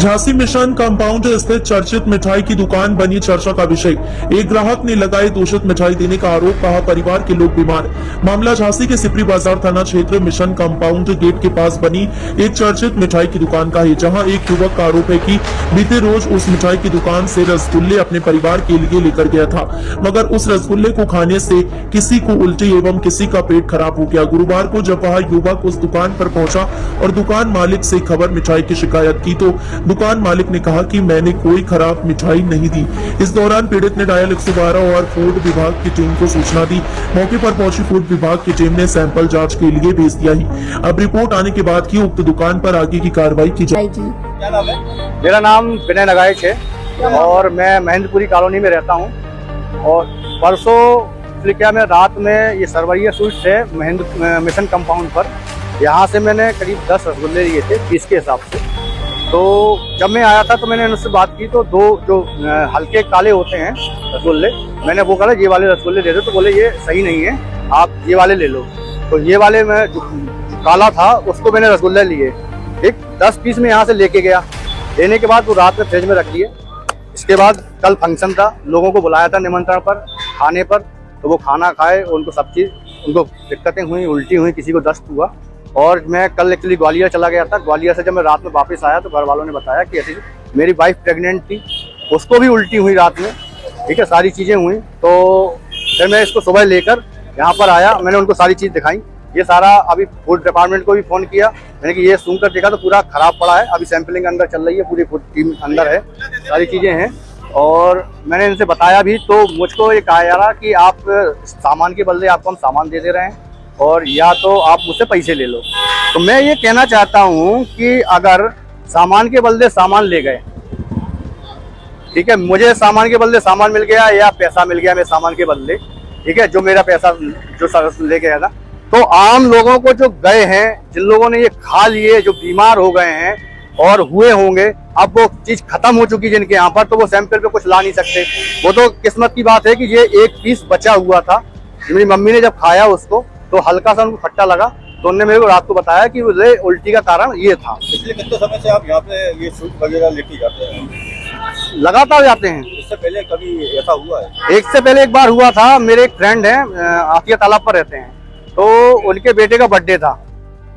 Jhansi mission compound स्थित चर्चित मिठाई की दुकान बनी चर्चा का विषय। एक ग्राहक ने लगाए दूषित मिठाई देने का आरोप, कहा परिवार के लोग बीमार। मामला झांसी के सिपरी बाजार थाना क्षेत्र मिशन कंपाउंड गेट के पास बनी एक चर्चित मिठाई की दुकान का है, जहां एक युवक का आरोप है कि बीते रोज उस मिठाई की दुकान से रसगुल्ले अपने परिवार के लिए लेकर गया था, मगर उस रसगुल्ले को खाने से किसी को उल्टी एवं किसी का पेट खराब हो गया। गुरुवार को जब वह युवक उस दुकान पर पहुंचा और दुकान मालिक से खबर मिठाई की शिकायत की, तो दुकान मालिक ने कहा कि मैंने कोई खराब मिठाई नहीं दी। इस दौरान पीड़ित ने डायल 112 और फूड विभाग की टीम को सूचना दी। मौके पर पहुंची फूड विभाग की टीम ने सैंपल जांच के लिए भेज दिया है। अब रिपोर्ट आने के बाद ही उक्त दुकान पर आगे की कार्रवाई की जाएगी। क्या नाम है? मेरा नाम विनय नगाइच है और मैं महेंद्रपुरी कॉलोनी में रहता हूँ। और परसों क्या मैं रात में ये सरवरिया स्वीट्स है मिशन कंपाउंड पर, यहाँ से मैंने करीब 10 रसगुल्ले लिए थे 20 के हिसाब से। तो जब मैं आया था तो मैंने उनसे बात की, तो दो जो हल्के काले होते हैं रसगुल्ले, मैंने वो कहा ये वाले रसगुल्ले दे दो, तो बोले ये सही नहीं है, आप ये वाले ले लो। तो ये वाले मैं जो काला था उसको मैंने रसगुल्ले लिए, ठीक 10 पीस में यहाँ से लेके गया। लेने के बाद वो रात में फ्रिज में रख दिए। इसके बाद कल फंक्शन था, लोगों को बुलाया था निमंत्रण पर खाने पर, तो वो खाना खाए, उनको सब चीज़ उनको दिक्कतें हुई, उल्टी हुई, किसी को दस्त हुआ। और मैं कल एक्चुअली ग्वालियर चला गया था। ग्वालियर से जब मैं रात में वापस आया तो घर वालों ने बताया कि ऐसी मेरी वाइफ प्रेग्नेंट थी, उसको भी उल्टी हुई रात में, ठीक है, सारी चीज़ें हुई। तो फिर मैं इसको सुबह लेकर यहाँ पर आया, मैंने उनको सारी चीज़ दिखाई। ये सारा अभी फूड डिपार्टमेंट को भी फ़ोन किया मैंने कि ये सुनकर देखा तो पूरा ख़राब पड़ा है। अभी सैंपलिंग अंदर चल रही है, पूरी फूड टीम अंदर है, सारी चीज़ें हैं। और मैंने इनसे बताया भी, तो मुझको ये कहा जा रहा कि आप सामान के बदले आपको हम सामान दे दे रहे हैं और या तो आप मुझसे पैसे ले लो। तो मैं ये कहना चाहता हूँ कि अगर सामान के बदले सामान ले गए, ठीक है, मुझे सामान के बदले सामान मिल गया या पैसा मिल गया मेरे सामान के बदले, ठीक है, जो मेरा पैसा जो ले गया था, तो आम लोगों को जो गए हैं, जिन लोगों ने ये खा लिए, जो बीमार हो गए हैं और हुए होंगे, अब वो चीज़ खत्म हो चुकी है जिनके यहाँ पर, तो वो सैंपल पे कुछ ला नहीं सकते। वो तो किस्मत की बात है कि ये एक पीस बचा हुआ था। मेरी मम्मी ने जब खाया उसको तो हल्का सा उनको खट्टा लगा, तो उन्होंने मेरे को रात को बताया कि उल्टी का कारण ये था। पिछले कितने समय से आप यहाँ पे ये सूप वगैरह लेके जाते हैं? लगातार जाते हैं। इससे पहले कभी ऐसा हुआ है? एक से पहले एक बार हुआ था। मेरे एक फ्रेंड है, आतिया तालाब पर रहते हैं, तो उनके बेटे का बर्थडे था।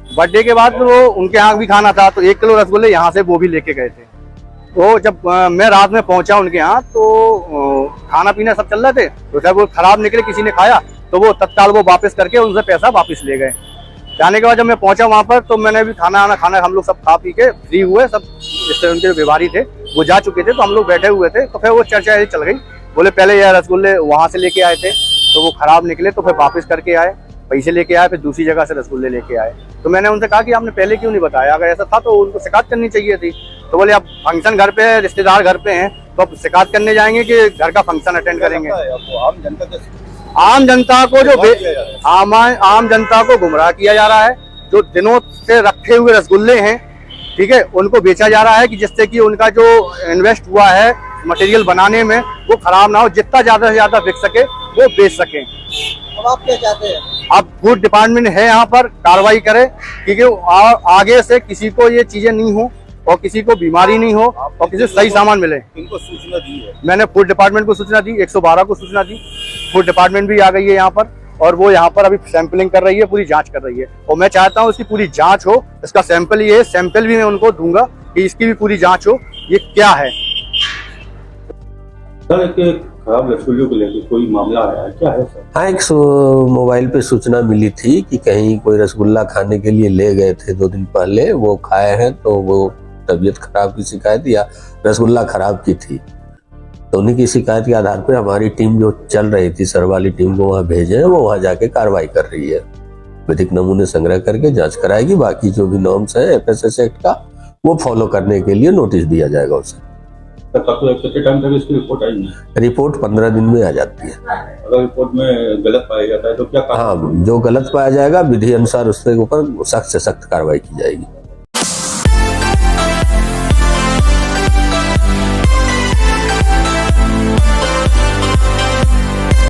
बर्थडे के बाद वो उनके यहाँ भी खाना था, तो 1 किलो रसगुल्ले यहाँ से वो भी लेके गए थे। तो जब मैं रात में पहुंचा उनके यहाँ, तो खाना पीना सब चल रहे थे, तो जब वो खराब निकले, किसी ने खाया, तो वो तत्काल वो वापस करके उनसे पैसा वापस ले गए। जाने के बाद जब मैं पहुंचा वहां पर, तो मैंने भी खाना हम लोग सब खा पी के फ्री हुए, सब जिससे उनके व्यवहारी थे वो जा चुके थे, तो हम लोग बैठे हुए थे। तो फिर वो चर्चा ऐसी चल गई, बोले पहले ये रसगुल्ले वहां से लेके आए थे, तो वो खराब निकले, तो फिर वापस करके आए, पैसे लेके आए, फिर दूसरी जगह से रसगुल्ले लेके आए। तो मैंने उनसे कहा कि आपने पहले क्यों नहीं बताया? अगर ऐसा था तो उनको शिकायत करनी चाहिए थी। तो बोले अब फंक्शन घर पे है, रिश्तेदार घर पे हैं, तो अब शिकायत करने जाएंगे कि घर का फंक्शन अटेंड करेंगे। आम जनता को आम जनता को गुमराह किया जा रहा है। जो दिनों से रखे हुए रसगुल्ले हैं, ठीक है, उनको बेचा जा रहा है कि जिससे कि उनका जो इन्वेस्ट हुआ है मटेरियल बनाने में वो खराब ना हो, जितना ज्यादा से ज्यादा बिक सके वो बेच सके। अब आप क्या चाहते हैं? अब फूड डिपार्टमेंट है यहाँ पर, कार्रवाई करे, क्योंकि आगे से किसी को ये चीजें नहीं हो और किसी को बीमारी नहीं हो और किसी को सही सामान मिले। इनको सूचना दी है? मैंने फूड डिपार्टमेंट को सूचना दी, 112 को सूचना दी, फूड डिपार्टमेंट भी आ गई है यहाँ पर और वो यहाँ पर अभी सैंपलिंग कर रही है, पूरी जांच कर रही है। और मैं चाहता हूँ इसकी पूरी जांच हो, इसका सैंपल ये सैंपल भी मैं उनको दूंगा कि इसकी भी पूरी जांच हो, ये क्या है। सर, खराब रसगुल्लों को लेकर कोई मामला आया है, क्या है सर? हाँ, एक मोबाइल पे सूचना मिली थी कि कहीं कोई रसगुल्ला खाने के लिए ले गए थे 2 दिन पहले, वो खाए हैं तो वो तबीयत खराब की शिकायत या रसगुल्ला खराब की थी। तो उन्हीं की शिकायत के आधार पर हमारी टीम जो चल रही थी, सर वाली टीम को वहाँ भेजे हैं, वो वहाँ जाके कार्रवाई कर रही है। वैदिक नमूने संग्रह करके जांच कराएगी। बाकी जो भी नॉर्म्स है FSS एक्ट का, वो फॉलो करने के लिए नोटिस दिया जाएगा उसे। कितने टाइम तक इसकी रिपोर्ट आएगी? रिपोर्ट 15 दिन में आ जाती है। अगर रिपोर्ट में गलत पाया जाता है तो क्या? हाँ, जो गलत पाया जाएगा विधि अनुसार उसके ऊपर सख्त से सख्त कार्रवाई की जाएगी।